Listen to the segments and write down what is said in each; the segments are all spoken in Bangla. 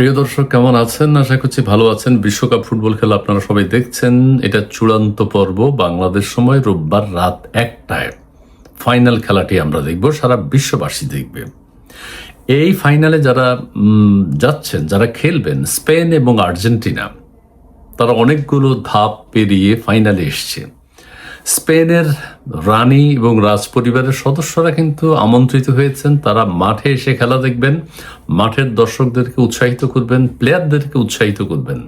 প্রিয় দর্শক, কেমন আছেন? আশা করছি ভালো আছেন। বিশ্বকাপ ফুটবল খেলা আপনারা সবাই দেখছেন। এটা চূড়ান্ত পর্ব। বাংলাদেশ সময় রোববার রাত 1টায় ফাইনাল খেলাটি আমরা দেখব, সারা বিশ্ববাসী দেখবে। এই ফাইনালে যারা যাচ্ছেন, যারা খেলবেন, স্পেন এবং আর্জেন্টিনা, তারা অনেকগুলো ধাপ পেরিয়ে ফাইনালে এসছে। স্পেনের রানী এবং রাজপরিবারের সদস্যরা কিন্তু আমন্ত্রিত হয়েছেন। তারা মাঠে এসে খেলা দেখবেন, মাঠের দর্শকদেরকে উৎসাহিত করবেন, প্লেয়ারদেরকে উৎসাহিত করবেন।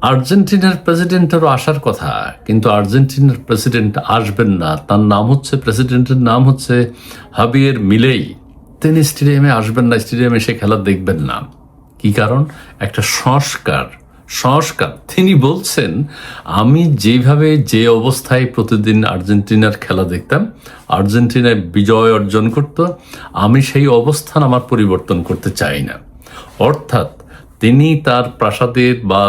আর্জেন্টিনার প্রেসিডেন্টেরও আসার কথা, কিন্তু আর্জেন্টিনার প্রেসিডেন্ট আসবেন না। তার নাম হচ্ছে, প্রেসিডেন্টের নাম হচ্ছে হাবিয়ের মিলেই। তিনি স্টেডিয়ামে আসবেন না, স্টেডিয়ামে এসে খেলা দেখবেন না। কি কারণ? একটা সংস্কার। তিনি বলছেন, আমি যেভাবে যে অবস্থায় প্রতিদিন আর্জেন্টিনার খেলা দেখতাম, আর্জেন্টিনায় বিজয় অর্জন করত, আমি সেই অবস্থান আমার পরিবর্তন করতে চাই না। অর্থাৎ তিনি তার প্রাসাদের বা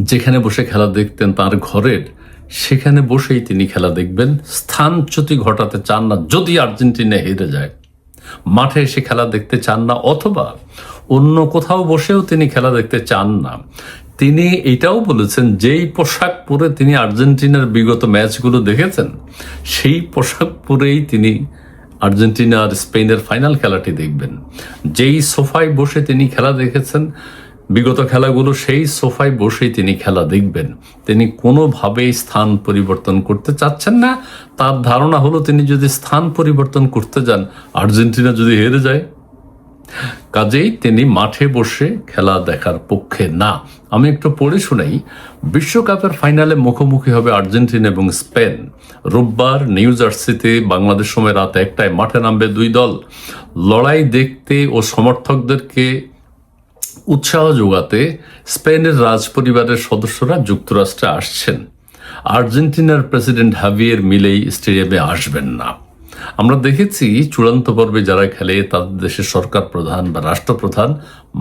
যেখানে বসে খেলা দেখতেন, তার ঘরের, সেখানে বসেই তিনি খেলা দেখবেন। স্থানচ্যুতি ঘটাতে চান না। যদি আর্জেন্টিনা হেরে যায়, মাঠে এসে খেলা দেখতে চান না, অথবা অন্য কোথাও বসেও তিনি খেলা দেখতে চান না। তিনি এটাও বলেছেন, যেই পোশাক পরে তিনি আর্জেন্টিনার বিগত ম্যাচগুলো দেখেছেন, সেই পোশাক পরেই তিনি আর্জেন্টিনা আর স্পেনের ফাইনাল খেলাটি দেখবেন। যেই সোফায় বসে তিনি খেলা দেখেছেন বিগত খেলাগুলো, সেই সোফায় বসেই তিনি খেলা দেখবেন। তিনি কোনোভাবেই স্থান পরিবর্তন করতে চাচ্ছেন না। তার ধারণা হলো, তিনি যদি স্থান পরিবর্তন করতে যান, আর্জেন্টিনা যদি হেরে যায়, কাজেই তিনি মাঠে বসে খেলা দেখার পক্ষে না। আমি একটু পড়ে শোনাই। বিশ্বকাপের ফাইনালে মুখোমুখি হবে আর্জেন্টিনা এবং স্পেন। রোববার নিউ জার্সিতে বাংলাদেশ সময় রাত 1টায় মাঠে নামবে দুই দল। লড়াই দেখতে ও সমর্থকদেরকে উৎসাহ যোগাতে স্পেনের রাজপরিবারের সদস্যরা যুক্তরাষ্ট্রে আসছেন। আর্জেন্টিনার প্রেসিডেন্ট হাবিয়ের মিলেই স্টেডিয়ামে আসবেন না। আমরা দেখেছি চূড়ান্ত পর্বে যারা খেলে, তাদের দেশের সরকার প্রধান বা রাষ্ট্রপ্রধান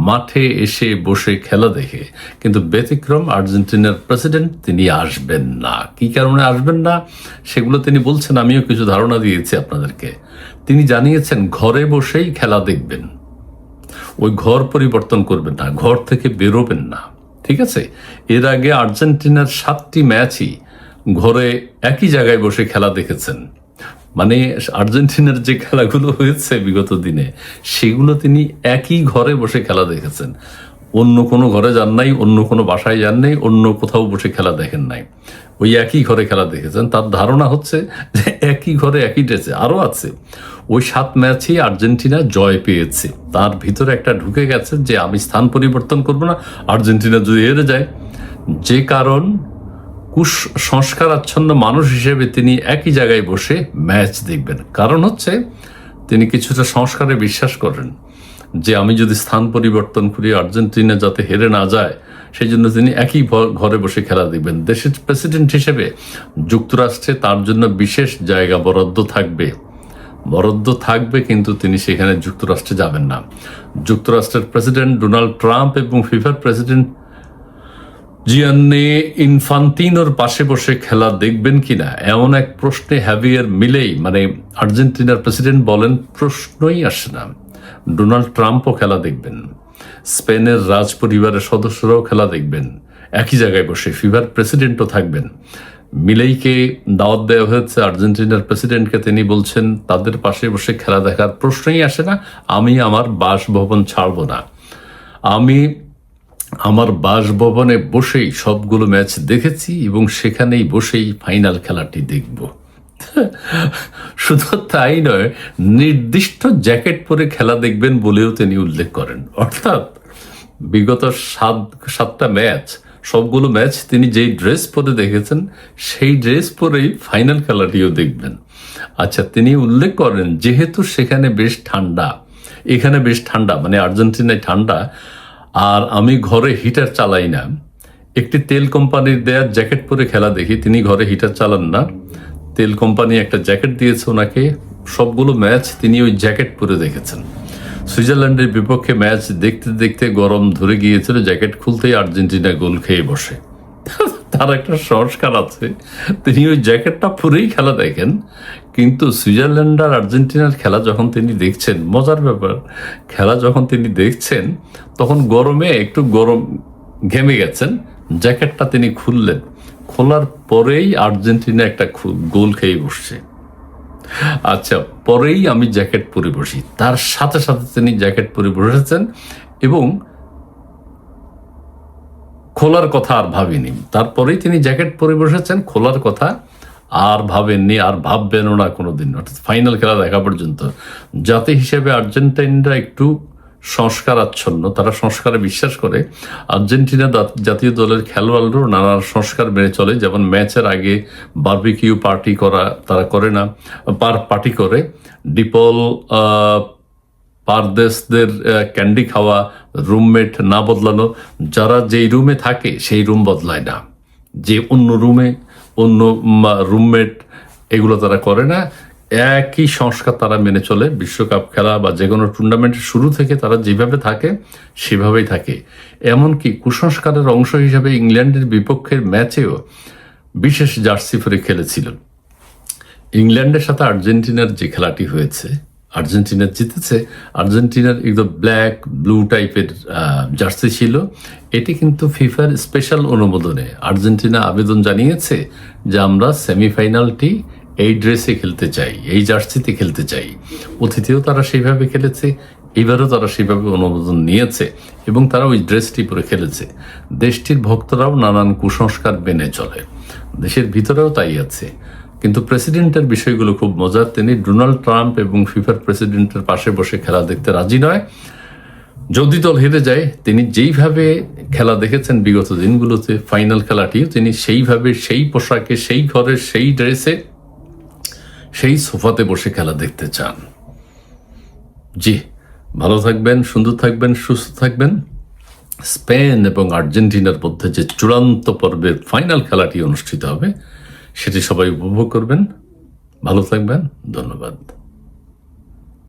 মাঠে এসে বসে খেলা দেখে। কিন্তু ব্যতিক্রম আর্জেন্টিনার প্রেসিডেন্ট, তিনি আসবেন না। কি কারণে আসবেন না সেগুলো তিনি বলছেন। আমিও কিছু ধারণা দিয়েছি আপনাদেরকে। তিনি জানিয়েছেন, ঘরে বসেই খেলা দেখবেন, ওই ঘর পরিবর্তন করবেন না, ঘর থেকে বেরোবেন না। ঠিক আছে? এর আগে আর্জেন্টিনার 7টি ম্যাচই ঘরে একই জায়গায় বসে খেলা দেখেছেন। মানে আর্জেন্টিনার যে খেলাগুলো হয়েছে বিগত দিনে, সেগুলো তিনি একই ঘরে বসে খেলা দেখেছেন। অন্য কোনো ঘরে যান নাই, অন্য কোনো বাসায় যান নাই, অন্য কোথাও বসে খেলা দেখেন নাই, ওই একই ঘরে খেলা দেখেছেন। তার ধারণা হচ্ছে যে একই ঘরে একই ড্রেসে আরও আছে। ওই 7 ম্যাচেই আর্জেন্টিনা জয় পেয়েছে। তার ভিতরে একটা ঢুকে গেছে যে আমি স্থান পরিবর্তন করব না, আর্জেন্টিনা যদি হেরে যায়। যে কারণ, কুসংস্কারাচ্ছন্ন মানুষ হিসেবে তিনি একই জায়গায় বসে ম্যাচ দেখবেন। কারণ হচ্ছে, তিনি কিছুটা সংস্কারে বিশ্বাস করেন, যে আমি যদি স্থান পরিবর্তন করি, আর্জেন্টিনা যাতে হেরে না যায়, সেই জন্য তিনি একই ঘরে বসে খেলা দেখবেন। দেশের প্রেসিডেন্ট হিসেবে যুক্তরাষ্ট্রে তার জন্য বিশেষ জায়গা বরাদ্দ থাকবে, কিন্তু তিনি সেখানে যুক্তরাষ্ট্রে যাবেন না। যুক্তরাষ্ট্রের প্রেসিডেন্ট ডোনাল্ড ট্রাম্প এবং ফিফার প্রেসিডেন্ট জিয়ান্নি ইনফান্তিনোর পাশে বসে খেলা দেখবেন কিনা, এমন এক প্রশ্নে হাবিয়ের মিলেই, মানে আর্জেন্টিনার প্রেসিডেন্ট বলেন, প্রশ্নই আসে না। ডোনাল্ড ট্রাম্পও খেলা দেখবেন, স্পেনের রাজ পরিবারের সদস্যরাও খেলা দেখবেন একই জায়গায় বসে, ফিফার প্রেসিডেন্টও থাকবেন। মিলেইকে দাওয়াত দেওয়া হয়েছে আর্জেন্টিনার প্রেসিডেন্টকে। তিনি বলছেন, তাদের পাশে বসে খেলা দেখার প্রশ্নই আসে না। আমি আমার বাসভবন ছাড়ব না, আমি আমার বাসভবনে বসেই সবগুলো ম্যাচ দেখেছি এবং সেখানেই বসেই ফাইনাল খেলাটি দেখব। শুধু তাই নয়, নির্দিষ্ট জ্যাকেট পরে খেলা দেখবেন বলেও তিনি উল্লেখ করেন। অর্থাৎ বিগত 7টা ম্যাচ, সবগুলো ম্যাচ তিনি যেই ড্রেস পরে দেখেছেন, সেই ড্রেস পরেই ফাইনাল খেলাটিও দেখবেন। আচ্ছা, তিনি উল্লেখ করেন, যেহেতু সেখানে বেশ ঠান্ডা, এখানে বেশ ঠান্ডা, মানে আর্জেন্টিনায় ঠান্ডা, আর আমি ঘরে হিটার চালাই না, একটি তেল কোম্পানির দেয়া জ্যাকেট পরে খেলা দেখি। তিনি ঘরে হিটার চালান না, তেল কোম্পানি একটা জ্যাকেট দিয়েছে ওনাকে। সবগুলো ম্যাচ তিনি ওই জ্যাকেট পরে দেখেছেন। সুইজারল্যান্ডের বিপক্ষে ম্যাচ দেখতে দেখতে গরম ধরে গিয়েছিল, জ্যাকেট খুলতেই আর্জেন্টিনা গোল খেয়ে বসে। তার একটা সংস্কার আছে, তিনি ওই জ্যাকেটটা পরেই খেলা দেখেন, কিন্তু সুইজারল্যান্ড আর আর্জেন্টিনার খেলা যখন তিনি দেখছেন, মজার ব্যাপার, খেলা যখন তিনি দেখছেন তখন গরমে একটু ঘেমে গেছেন, জ্যাকেটটা তিনি খুললেন, খোলার পরেই আর্জেন্টিনা একটা গোল খেয়ে বসছে। আচ্ছা, পরেই আমি জ্যাকেট পরে বসি, তার সাথে সাথে তিনি জ্যাকেট পরে বসেছেন এবং খোলার কথা আর ভাবিনি। তারপরেই তিনি জ্যাকেট পরে বসেছেন, খোলার কথা আর ভাবেননি, আর ভাববেনও না কোনোদিন, অর্থাৎ ফাইনাল খেলা দেখা পর্যন্ত। জাতি হিসেবে আর্জেন্টাইনরা একটু সংস্কারাচ্ছন্ন, তারা সংস্কারে বিশ্বাস করে। আর্জেন্টিনা জাতীয় দলের খেলোয়াড়রাও নানা সংস্কার মেনে চলে, যেমন ম্যাচের আগে বারবিকিউ পার্টি করা তারা করে না, পার্টি করে। ডিপল পারদেশদের ক্যান্ডি খাওয়া, রুমমেট না বদলানো, যারা যেই রুমে থাকে সেই রুম বদলায় না, যে অন্য রুমে অন্য রুমমেট, এগুলো তারা করে না। একই সংস্কার তারা মেনে চলে। বিশ্বকাপ খেলা বা যে কোনো টুর্নামেন্টের শুরু থেকে তারা যেভাবে থাকে সেভাবেই থাকে। এমনকি কুসংস্কারের অংশ হিসাবে ইংল্যান্ডের বিপক্ষের ম্যাচেও বিশেষ জার্সি পরে খেলেছিল। ইংল্যান্ডের সাথে আর্জেন্টিনার যে খেলাটি হয়েছে, আর্জেন্টিনা জিতেছে, আর্জেন্টিনার একদম ব্ল্যাক ব্লু টাইপের জার্সি ছিল। এটি কিন্তু ফিফার স্পেশাল অনুমোদনে আর্জেন্টিনা আবেদন জানিয়েছে যে আমরা সেমিফাইনালটি এই ড্রেসে খেলতে চাই, এই জার্সিতে খেলতে চাই। অতীতেও তারা সেইভাবে খেলেছে, এবারও তারা সেইভাবে অনুমোদন নিয়েছে এবং তারা ওই ড্রেসটি পরে খেলেছে। দেশটির ভক্তরাও নানান কুসংস্কার মেনে চলে, দেশের ভিতরেও তাই আছে। কিন্তু প্রেসিডেন্টের বিষয়গুলো খুব মজার। তিনি ডোনাল্ড ট্রাম্প এবং ফিফার প্রেসিডেন্টের পাশে বসে খেলা দেখতে রাজি নয়। যদি দল হেরে যায়, তিনি যেইভাবে খেলা দেখেছেন বিগত দিনগুলোতে, ফাইনাল খেলাটিও তিনি সেইভাবে, সেই পোশাকে, সেই ঘরে, সেই ড্রেসে, সেই সোফাতে বসে খেলা দেখতে চান। জি, ভালো থাকবেন, সুন্দর থাকবেন, সুস্থ থাকবেন। স্পেন এবং আর্জেন্টিনার মধ্যে যে চূড়ান্ত পর্বের ফাইনাল খেলাটি অনুষ্ঠিত হবে, সেটি সবাই উপভোগ করবেন। ভালো থাকবেন, ধন্যবাদ।